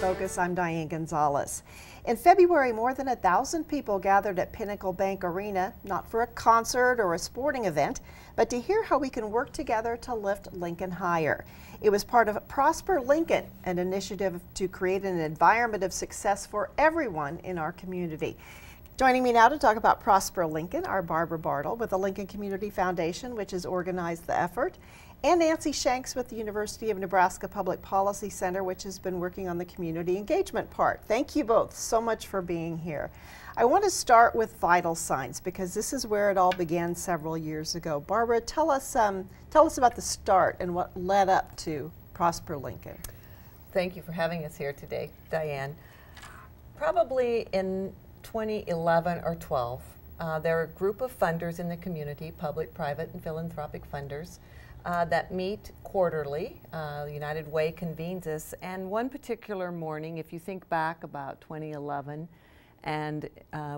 Focus. I'm Diane Gonzalez. In February, more than 1,000 people gathered at Pinnacle Bank Arena, not for a concert or a sporting event, but to hear how we can work together to lift Lincoln higher. It was part of Prosper Lincoln, an initiative to create an environment of success for everyone in our community. Joining me now to talk about Prosper Lincoln are Barbara Bartle with the Lincoln Community Foundation, which has organized the effort, and Nancy Shanks with the University of Nebraska Public Policy Center, which has been working on the community engagement part. Thank you both so much for being here. I want to start with vital signs because this is where it all began several years ago. Barbara, tell us about the start and what led up to Prosper Lincoln. Thank you for having us here today, Diane. Probably in 2011 or 12, there are a group of funders in the community, public, private, and philanthropic funders, that meet quarterly. United Way convenes us, and one particular morning, if you think back about 2011, and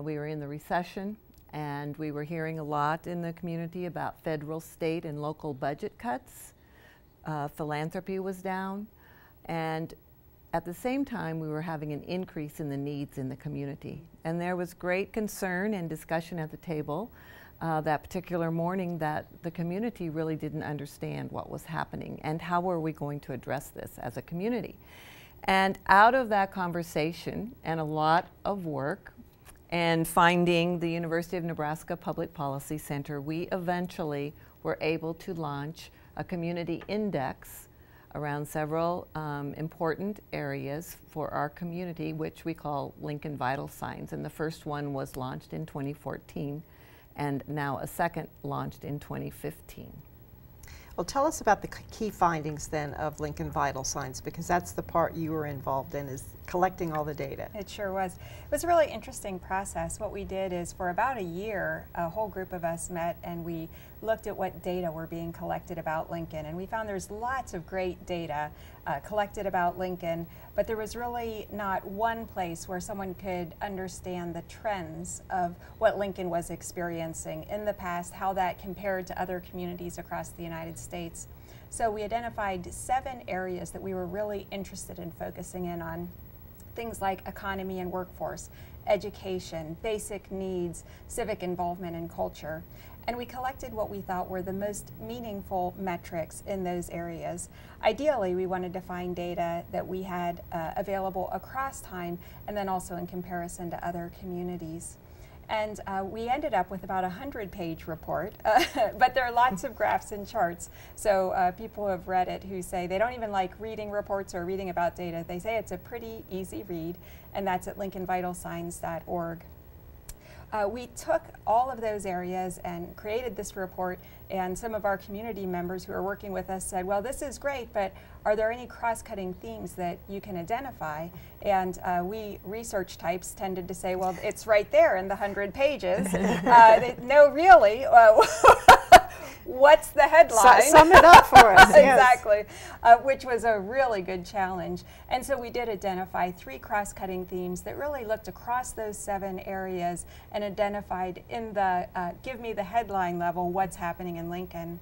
we were in the recession, and we were hearing a lot in the community about federal, state, and local budget cuts. Philanthropy was down, and at the same time, we were having an increase in the needs in the community. And there was great concern and discussion at the table that particular morning that the community really didn't understand what was happening and how were we going to address this as a community. And out of that conversation and a lot of work and finding the University of Nebraska Public Policy Center, we eventually were able to launch a community index around several important areas for our community, which we call Lincoln Vital Signs. And the first one was launched in 2014, and now a second launched in 2015. Well, tell us about the key findings then of Lincoln Vital Signs, because that's the part you were involved in, is collecting all the data. It sure was. It was a really interesting process. What we did is for about a year, a whole group of us met and we looked at what data were being collected about Lincoln. And we found there's lots of great data collected about Lincoln, but there was really not one place where someone could understand the trends of what Lincoln was experiencing in the past, how that compared to other communities across the United States. So we identified 7 areas that we were really interested in focusing in on. Things like economy and workforce, education, basic needs, civic involvement, and culture. And we collected what we thought were the most meaningful metrics in those areas. Ideally, we wanted to find data that we had available across time and then also in comparison to other communities. And we ended up with about a 100-page report, but there are lots of graphs and charts. So people who have read it who say they don't even like reading reports or reading about data. They say it's a pretty easy read, and that's at lincolnvitalsigns.org. We took all of those areas and created this report, and some of our community members who are working with us said, well, this is great, but are there any cross-cutting themes that you can identify? And we research types tended to say, well, it's right there in the 100 pages. No, really. What's the headline? Sum it up for us. Exactly, which was a really good challenge. And so we did identify 3 cross-cutting themes that really looked across those 7 areas and identified in the give me the headline level what's happening in Lincoln.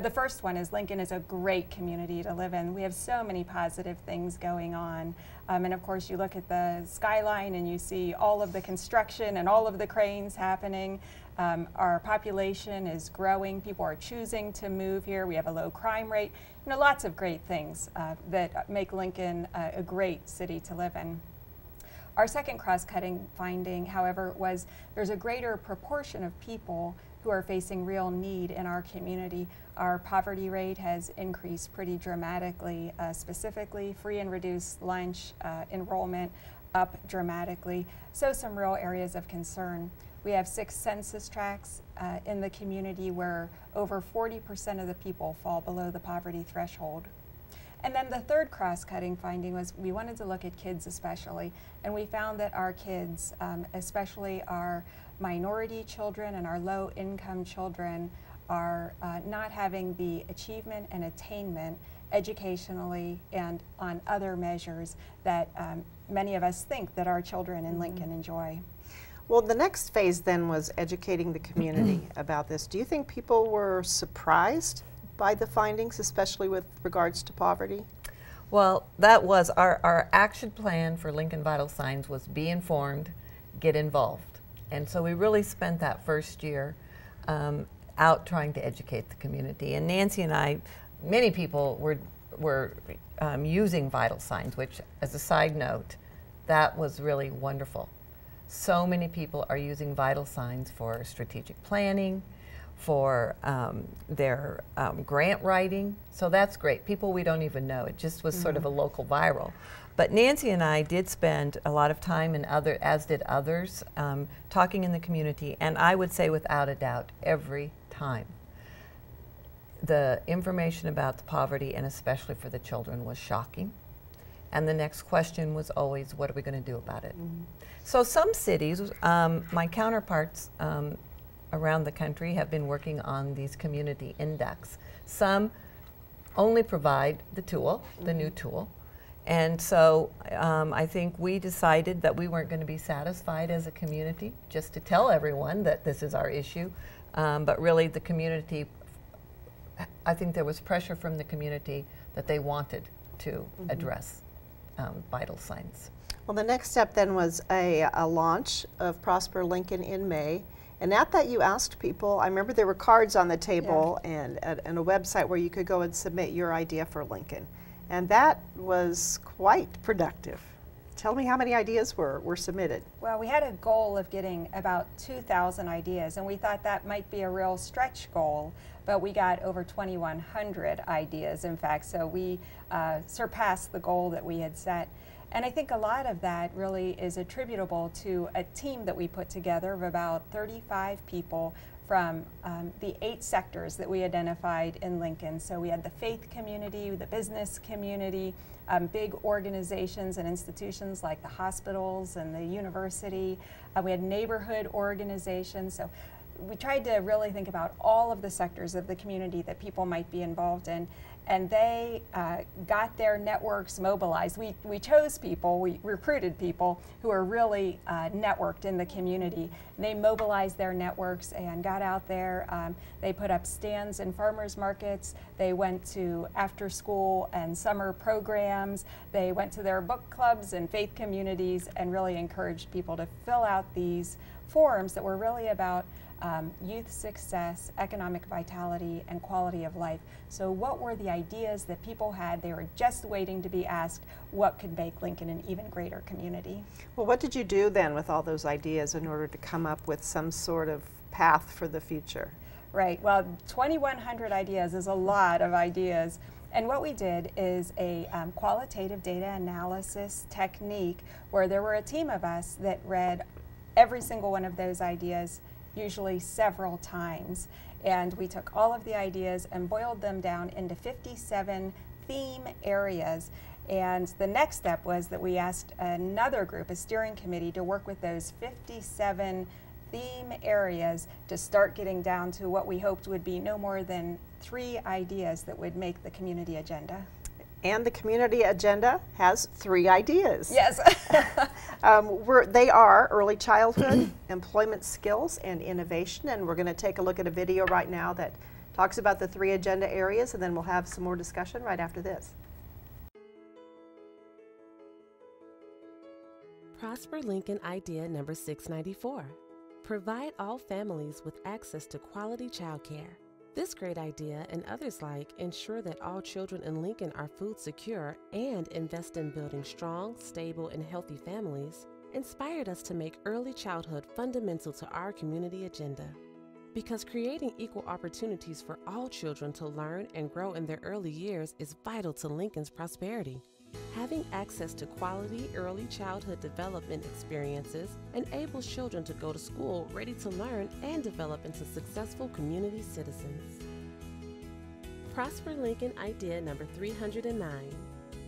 The first one is Lincoln is a great community to live in. We have so many positive things going on. And of course you look at the skyline and you see all of the construction and all of the cranes happening. Our population is growing. People are choosing to move here. We have a low crime rate. You know, lots of great things that make Lincoln a great city to live in. Our second cross-cutting finding, however, was there's a greater proportion of people who are facing real need in our community. Our poverty rate has increased pretty dramatically, specifically free and reduced lunch enrollment up dramatically. So some real areas of concern. We have 6 census tracts in the community where over 40% of the people fall below the poverty threshold. And then the third cross-cutting finding was we wanted to look at kids especially, and we found that our kids, especially our minority children and our low-income children, are not having the achievement and attainment educationally and on other measures that many of us think that our children in Lincoln enjoy. Well, the next phase then was educating the community about this. Do you think people were surprised by the findings, especially with regards to poverty? Well, that was our action plan for Lincoln Vital Signs was be informed, get involved. And so we really spent that first year out trying to educate the community. And Nancy and I, many people were using Vital Signs, which, as a side note, that was really wonderful. So many people are using Vital Signs for strategic planning, for their grant writing. So that's great. People we don't even know. It just was sort of a local viral. But Nancy and I did spend a lot of time, and as did others, talking in the community. And I would say without a doubt, every time, the information about the poverty, and especially for the children, was shocking. And the next question was always, what are we going to do about it? So some cities, my counterparts around the country have been working on these community index. Some only provide the tool, the new tool. And so I think we decided that we weren't going to be satisfied as a community just to tell everyone that this is our issue, but really the community, I think there was pressure from the community that they wanted to address Vital Signs. Well, the next step then was a launch of Prosper Lincoln in May. And at that, you asked people, I remember there were cards on the table and a website where you could go and submit your idea for Lincoln. And that was quite productive. Tell me how many ideas were submitted. Well, we had a goal of getting about 2,000 ideas, and we thought that might be a real stretch goal, but we got over 2,100 ideas, in fact, so we surpassed the goal that we had set. And I think a lot of that really is attributable to a team that we put together of about 35 people from the 8 sectors that we identified in Lincoln. So we had the faith community, the business community, big organizations and institutions like the hospitals and the university. We had neighborhood organizations. So we tried to really think about all of the sectors of the community that people might be involved in. And they got their networks mobilized. We chose people, we recruited people who are really networked in the community. And they mobilized their networks and got out there. They put up stands in farmers markets. They went to after school and summer programs. They went to their book clubs and faith communities and really encouraged people to fill out these forms that were really about youth success, economic vitality, and quality of life. So what were the ideas that people had? They were just waiting to be asked what could make Lincoln an even greater community. Well, what did you do then with all those ideas in order to come up with some sort of path for the future? Right, well, 2,100 ideas is a lot of ideas. And what we did is a qualitative data analysis technique where there were a team of us that read every single one of those ideas, usually several times. And we took all of the ideas and boiled them down into 57 theme areas. And the next step was that we asked another group, a steering committee, to work with those 57 theme areas to start getting down to what we hoped would be no more than 3 ideas that would make the community agenda. And the community agenda has 3 ideas. Yes. They are early childhood, employment skills, and innovation. And we're going to take a look at a video right now that talks about the 3 agenda areas, and then we'll have some more discussion right after this. Prosper Lincoln idea number 694. Provide all families with access to quality childcare. This great idea and others like ensure that all children in Lincoln are food secure and invest in building strong, stable, and healthy families inspired us to make early childhood fundamental to our community agenda. Because creating equal opportunities for all children to learn and grow in their early years is vital to Lincoln's prosperity. Having access to quality early childhood development experiences enables children to go to school ready to learn and develop into successful community citizens. Prosper Lincoln idea number 309.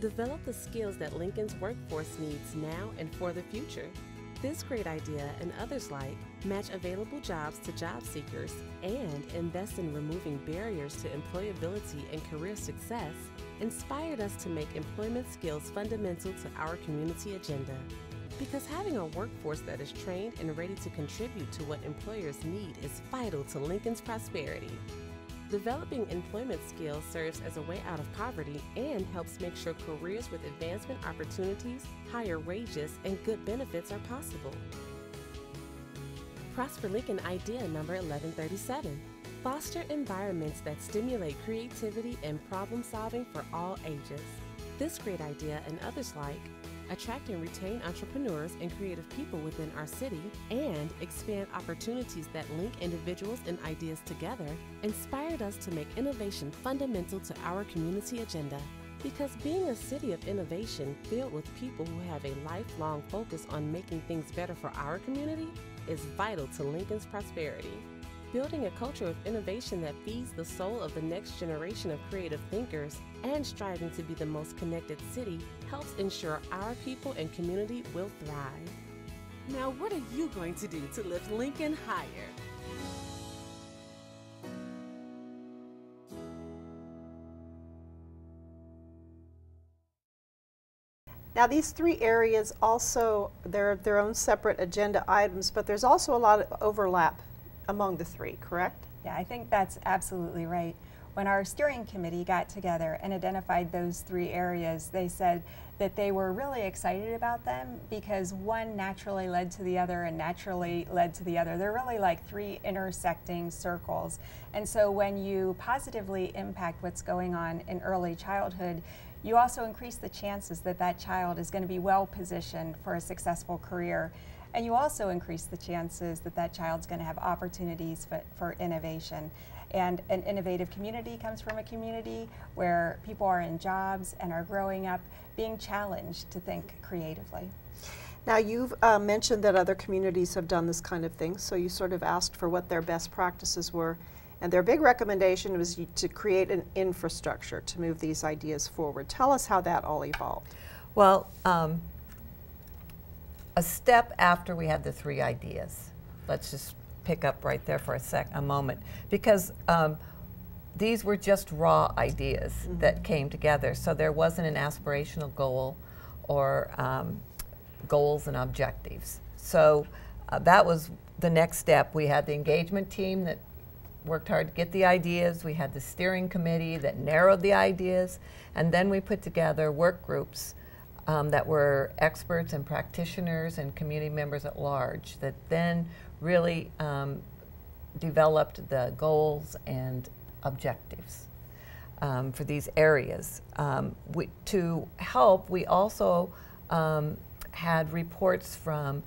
Develop the skills that Lincoln's workforce needs now and for the future. This great idea and others like match available jobs to job seekers and invest in removing barriers to employability and career success inspired us to make employment skills fundamental to our community agenda. Because having a workforce that is trained and ready to contribute to what employers need is vital to Lincoln's prosperity. Developing employment skills serves as a way out of poverty and helps make sure careers with advancement opportunities, higher wages, and good benefits are possible. Prosper Lincoln idea number 1137. Foster environments that stimulate creativity and problem solving for all ages. This great idea and others like attract and retain entrepreneurs and creative people within our city, and expand opportunities that link individuals and ideas together, inspired us to make innovation fundamental to our community agenda. Because being a city of innovation filled with people who have a lifelong focus on making things better for our community is vital to Lincoln's prosperity. Building a culture of innovation that feeds the soul of the next generation of creative thinkers and striving to be the most connected city helps ensure our people and community will thrive. Now, what are you going to do to lift Lincoln higher? Now these three areas also, they're their own separate agenda items, but there's also a lot of overlap among the three, correct? Yeah, I think that's absolutely right. When our steering committee got together and identified those three areas, they said that they were really excited about them because one naturally led to the other and naturally led to the other. They're really like three intersecting circles. And so when you positively impact what's going on in early childhood, you also increase the chances that that child is going to be well positioned for a successful career. And you also increase the chances that that child's going to have opportunities for innovation. And an innovative community comes from a community where people are in jobs and are growing up being challenged to think creatively. Now you've mentioned that other communities have done this kind of thing, so you sort of asked for what their best practices were. And their big recommendation was to create an infrastructure to move these ideas forward. Tell us how that all evolved. Well, a step after we had the three ideas, let's just pick up right there for a moment, because these were just raw ideas that came together. So there wasn't an aspirational goal or goals and objectives. So that was the next step. We had the engagement team that worked hard to get the ideas. We had the steering committee that narrowed the ideas, and then we put together work groups that were experts and practitioners and community members at large that then really developed the goals and objectives for these areas. To help, we also had reports from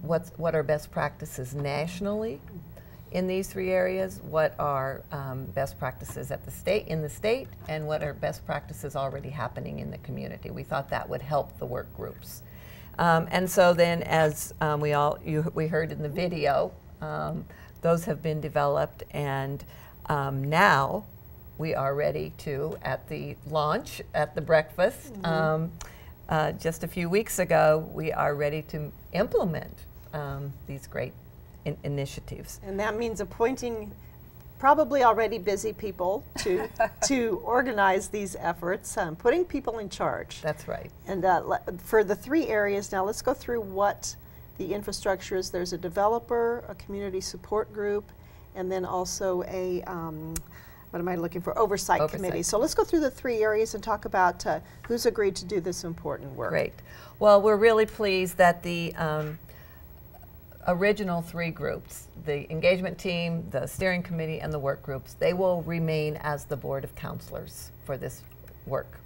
what are best practices nationally in these three areas, what are best practices at in the state, and what are best practices already happening in the community. We thought that would help the work groups. And so then, as we heard in the video, those have been developed, and now we are ready to, at the launch, at the breakfast, just a few weeks ago, we are ready to implement these great initiatives. And that means appointing probably already busy people to organize these efforts, putting people in charge. That's right. And for the three areas, now let's go through what the infrastructure is. There's a developer, a community support group, and then also a, what am I looking for, oversight committee. So let's go through the three areas and talk about who's agreed to do this important work. Great. Well, we're really pleased that the original three groups, the engagement team, the steering committee, and the work groups, they will remain as the board of counselors for this work.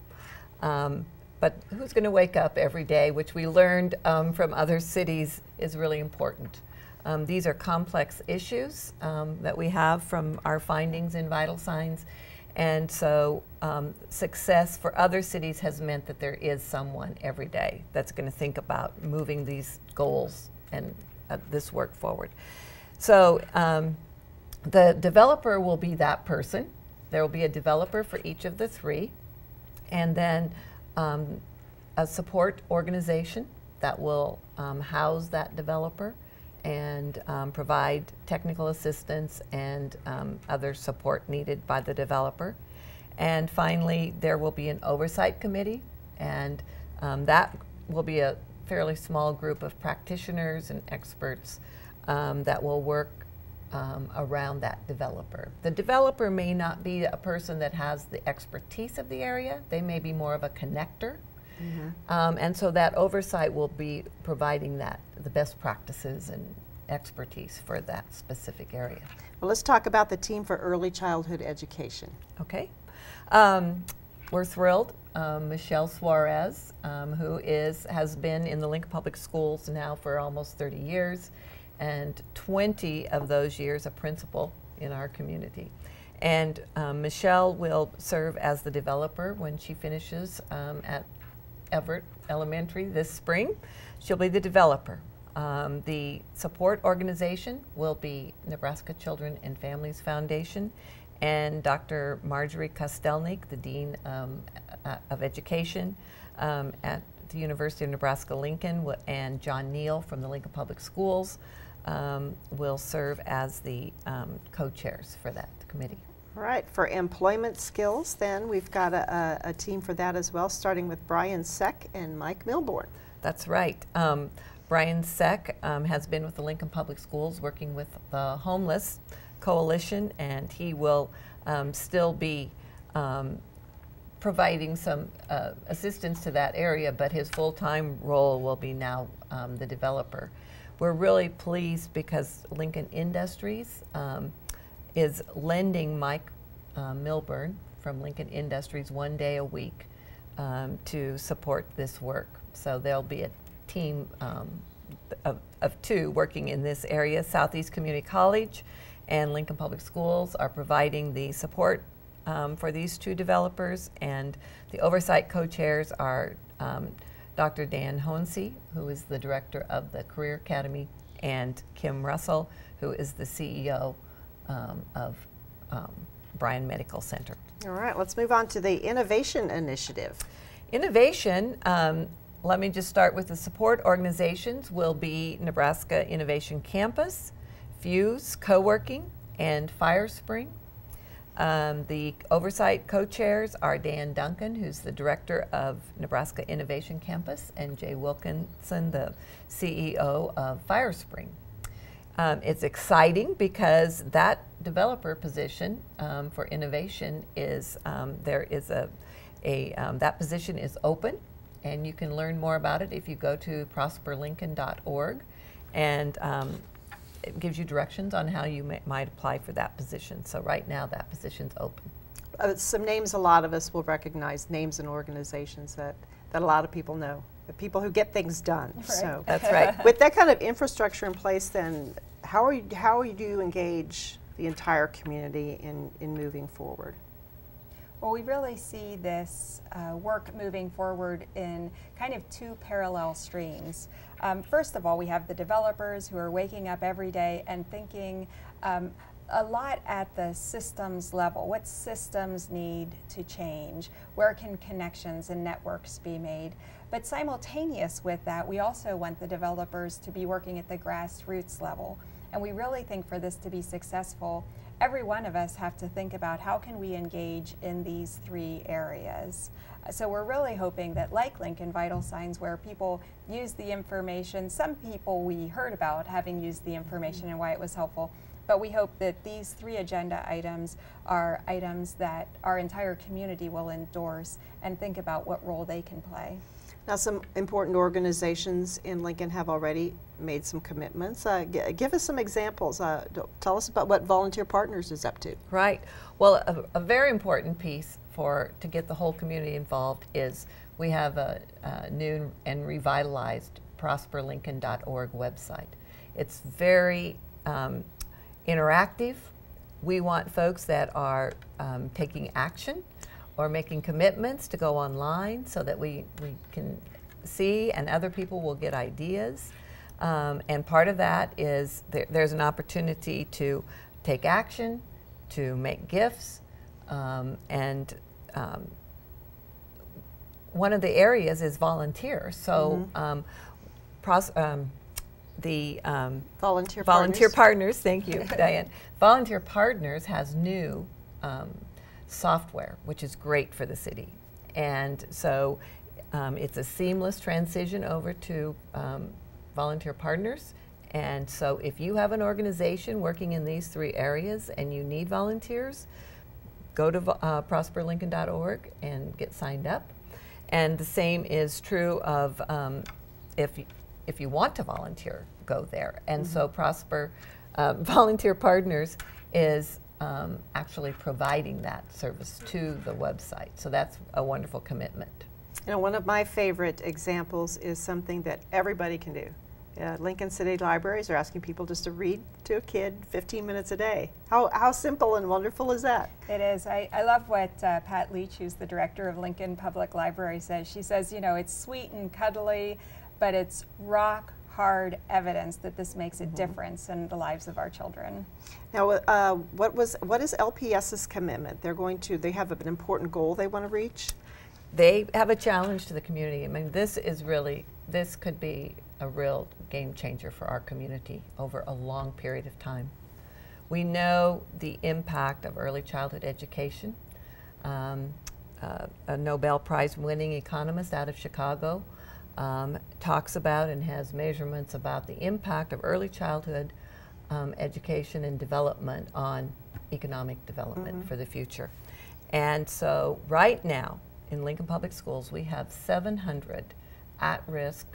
But who's going to wake up every day, which we learned from other cities is really important. These are complex issues that we have from our findings in Vital Signs, and so success for other cities has meant that there is someone every day that's going to think about moving these goals and this work forward. So the developer will be that person. There will be a developer for each of the three, and then a support organization that will house that developer and provide technical assistance and other support needed by the developer. And finally, there will be an oversight committee, and that will be a fairly small group of practitioners and experts that will work around that developer. The developer may not be a person that has the expertise of the area. They may be more of a connector. And so that oversight will be providing the best practices and expertise for that specific area. Well, let's talk about the team for early childhood education. Okay. We're thrilled. Michelle Suarez, who has been in the Lincoln Public Schools now for almost 30 years, and 20 of those years a principal in our community. And Michelle will serve as the developer when she finishes at Everett Elementary this spring. She'll be the developer. The support organization will be Nebraska Children and Families Foundation, and Dr. Marjorie Kostelnik, the Dean of Education at the University of Nebraska-Lincoln, and John Neal from the Lincoln Public Schools will serve as the co-chairs for that committee. All right, for employment skills then, we've got a team for that as well, starting with Brian Seck and Mike Milborn. That's right. Brian Seck has been with the Lincoln Public Schools working with the Homeless Coalition, and he will still be providing some assistance to that area, but his full-time role will be now the developer. We're really pleased because Lincoln Industries is lending Mike Milburn from Lincoln Industries 1 day a week to support this work. So there'll be a team of two working in this area. Southeast Community College and Lincoln Public Schools are providing the support for these two developers, and the oversight co-chairs are Dr. Dan Honsey, who is the director of the Career Academy, and Kim Russell, who is the CEO of Bryan Medical Center. All right, let's move on to the Innovation Initiative. Innovation, let me just start with the support organizations, will be Nebraska Innovation Campus, Fuse Co-working, and FireSpring. The oversight co-chairs are Dan Duncan, who's the director of Nebraska Innovation Campus, and Jay Wilkinson, the CEO of FireSpring. It's exciting because that developer position for innovation is, that position is open, and you can learn more about it if you go to prosperlincoln.org, and it gives you directions on how you might apply for that position. So right now that position's open. Some names a lot of us will recognize, names and organizations that a lot of people know, the people who get things done. Right. So That's right. with that kind of infrastructure in place, then how do you engage the entire community in moving forward? Well, we really see this work moving forward in kind of two parallel streams. First of all, we have the developers who are waking up every day and thinking a lot at the systems level. What systems need to change? Where can connections and networks be made? But simultaneous with that, we also want the developers to be working at the grassroots level. And we really think for this to be successful, every one of us have to think about how can we engage in these three areas. So we're really hoping that, like Lincoln Vital Signs, where people use the information, some people we heard about having used the information and why it was helpful, but we hope that these three agenda items are items that our entire community will endorse and think about what role they can play. Now, some important organizations in Lincoln have already made some commitments. Give us some examples. Tell us about what Volunteer Partners is up to. Right. Well, a very important piece to get the whole community involved is we have a new and revitalized prosperlincoln.org website. It's very interactive. We want folks that are taking action or making commitments to go online so that we can see and other people will get ideas. And part of that is there's an opportunity to take action, to make gifts, and one of the areas is volunteer. So the Volunteer Partners, thank you, Diane. Volunteer Partners has new software, which is great for the city. And so it's a seamless transition over to Volunteer Partners, And so if you have an organization working in these 3 areas and you need volunteers, go to prosperlincoln.org and get signed up. And the same is true of if you want to volunteer, go there. And so Prosper Volunteer Partners is actually providing that service to the website. So that's a wonderful commitment. You know, one of my favorite examples is something that everybody can do. Lincoln City Libraries are asking people just to read to a kid 15 minutes a day. How simple and wonderful is that? It is. I love what Pat Leach, who's the director of Lincoln Public Library, says. She says, you know, it's sweet and cuddly, but it's rock hard evidence that this makes a difference in the lives of our children. Now, what is LPS's commitment? They have an important goal they want to reach? They have a challenge to the community. I mean, this could be a real game changer for our community over a long period of time. We know the impact of early childhood education. A Nobel Prize winning economist out of Chicago talks about and has measurements about the impact of early childhood education and development on economic development for the future. And so right now in Lincoln Public Schools we have 700 at-risk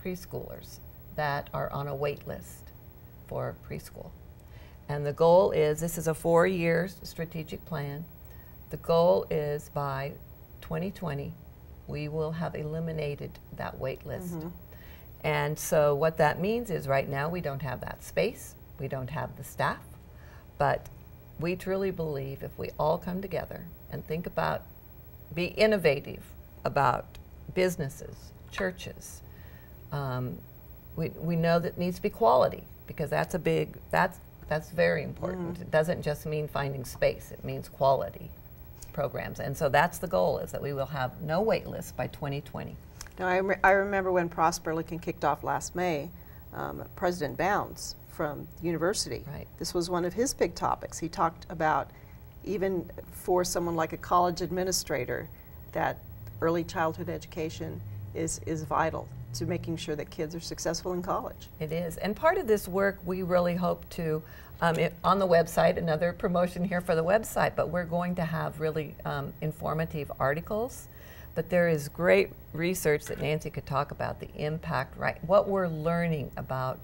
preschoolers that are on a wait list for preschool. And the goal is, this is a 4-year strategic plan, the goal is by 2020 we will have eliminated that wait list. And so what that means is right now we don't have that space, we don't have the staff, but we truly believe if we all come together and think about, be innovative about businesses, churches, we know that needs to be quality, because that's very important. It doesn't just mean finding space, it means quality programs. And so that's the goal, is that we will have no wait list by 2020. Now, I remember when Prosper Lincoln kicked off last May, President Bounds from the university, this was one of his big topics. He talked about, even for someone like a college administrator, that early childhood education is vital to making sure that kids are successful in college. It is. And part of this work we really hope to, on the website, another promotion here for the website, but we're going to have really informative articles. But there is great research that Nancy could talk about, the impact, what we're learning about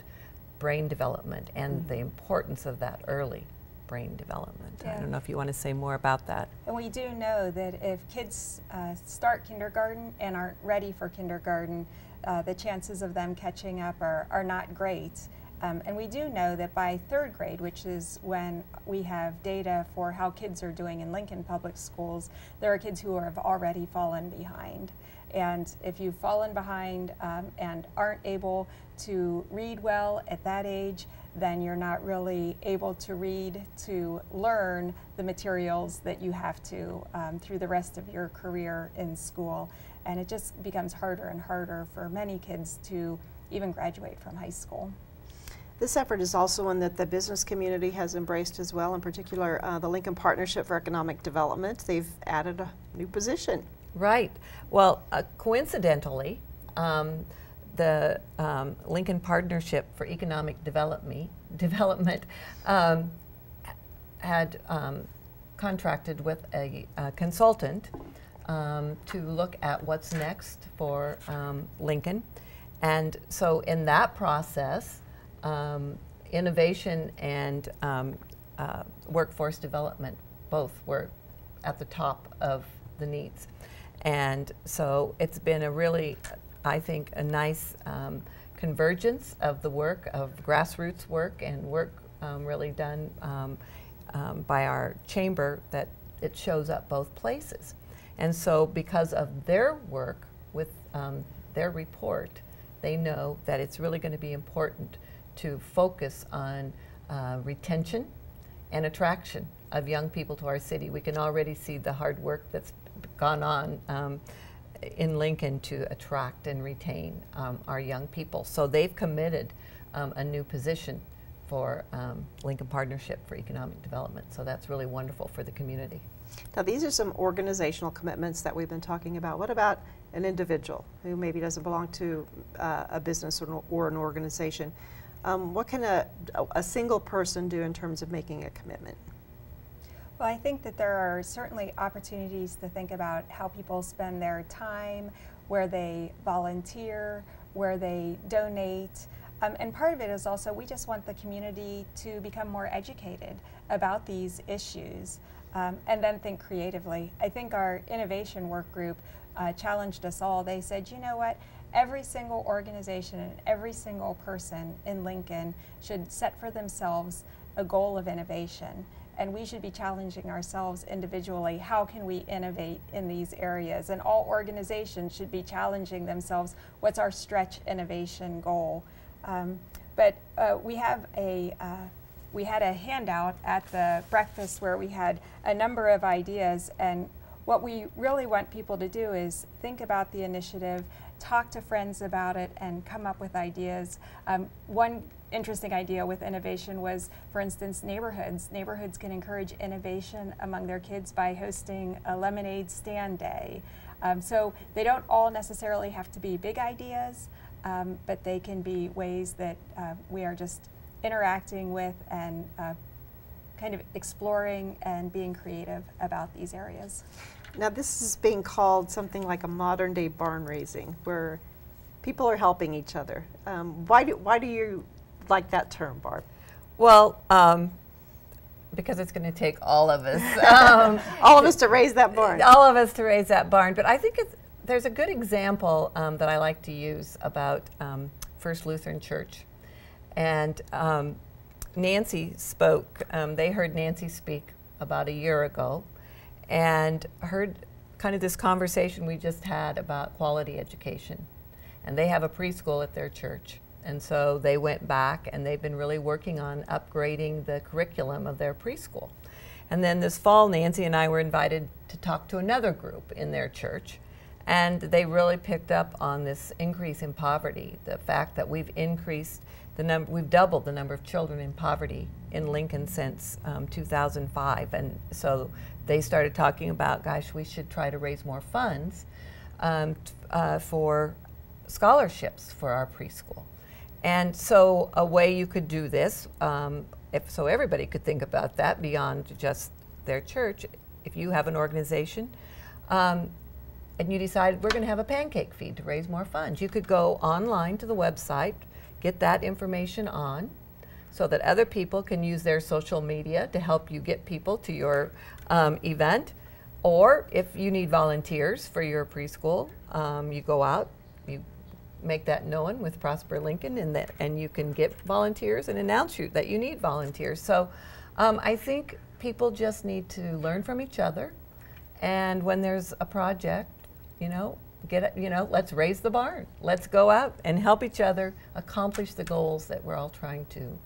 brain development and the importance of that early brain development. I don't know if you want to say more about that. And we do know that if kids start kindergarten and aren't ready for kindergarten, the chances of them catching up are not great. And we do know that by 3rd grade, which is when we have data for how kids are doing in Lincoln Public Schools, there are kids who have already fallen behind. And if you've fallen behind and aren't able to read well at that age, then you're not really able to read, to learn the materials that you have to through the rest of your career in school. And it just becomes harder and harder for many kids to even graduate from high school. This effort is also one that the business community has embraced as well, in particular the Lincoln Partnership for Economic Development. They've added a new position. Right. Well, coincidentally, the Lincoln Partnership for Economic Development had contracted with a consultant to look at what's next for Lincoln. And so in that process, innovation and workforce development both were at the top of the needs. And so it's been a really, I think, a nice convergence of the work, of grassroots work and work really done by our chamber, that it shows up both places. And so because of their work with their report, they know that it's really going to be important to focus on retention and attraction of young people to our city. We can already see the hard work that's gone on in Lincoln to attract and retain our young people. So they've committed a new position for Lincoln Partnership for Economic Development. So that's really wonderful for the community. Now, these are some organizational commitments that we've been talking about. What about an individual who maybe doesn't belong to a business or an organization? What can a single person do in terms of making a commitment? Well, I think that there are certainly opportunities to think about how people spend their time, where they volunteer, where they donate. And part of it is also we just want the community to become more educated about these issues and then think creatively. I think our innovation work group challenged us all. They said, you know what? Every single organization and every single person in Lincoln should set for themselves a goal of innovation. And we should be challenging ourselves individually. How can we innovate in these areas? And all organizations should be challenging themselves. What's our stretch innovation goal? But we had a handout at the breakfast where we had a number of ideas. And what we really want people to do is think about the initiative, talk to friends about it, and come up with ideas. One interesting idea with innovation was, for instance, neighborhoods. Neighborhoods can encourage innovation among their kids by hosting a lemonade stand day. So they don't all necessarily have to be big ideas, but they can be ways that we are just interacting with and kind of exploring and being creative about these areas. Now this is being called something like a modern day barn raising, where people are helping each other. Why do you like that term, Barb? Well, because it's going to take all of us. All of us to raise that barn. All of us to raise that barn. But I think there's a good example that I like to use about First Lutheran Church. And Nancy spoke, they heard Nancy speak about a year ago and heard kind of this conversation we just had about quality education. And they have a preschool at their church. And so they went back and they've been really working on upgrading the curriculum of their preschool. And then this fall, Nancy and I were invited to talk to another group in their church. And they really picked up on this increase in poverty, the fact that we've increased the number, we've doubled the number of children in poverty in Lincoln since 2005. And so they started talking about, gosh, we should try to raise more funds for scholarships for our preschool. And so a way you could do this, so everybody could think about that beyond just their church, if you have an organization, and you decide we're going to have a pancake feed to raise more funds, you could go online to the website, get that information on, so that other people can use their social media to help you get people to your event. Or if you need volunteers for your preschool, you go out, you make that known with Prosper Lincoln, and you can get volunteers and announce that you need volunteers. So I think people just need to learn from each other, and when there's a project, let's raise the barn. Let's go out and help each other accomplish the goals that we're all trying to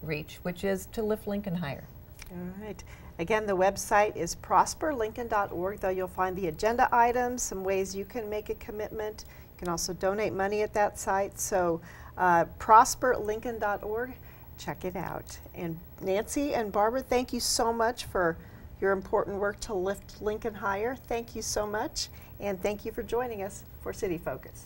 reach, which is to lift Lincoln higher. All right. Again, the website is prosperlincoln.org. There you'll find the agenda items, some ways you can make a commitment. You can also donate money at that site. So prosperlincoln.org, check it out. And Nancy and Barbara, thank you so much for your important work to lift Lincoln higher. Thank you so much. And thank you for joining us for City Focus.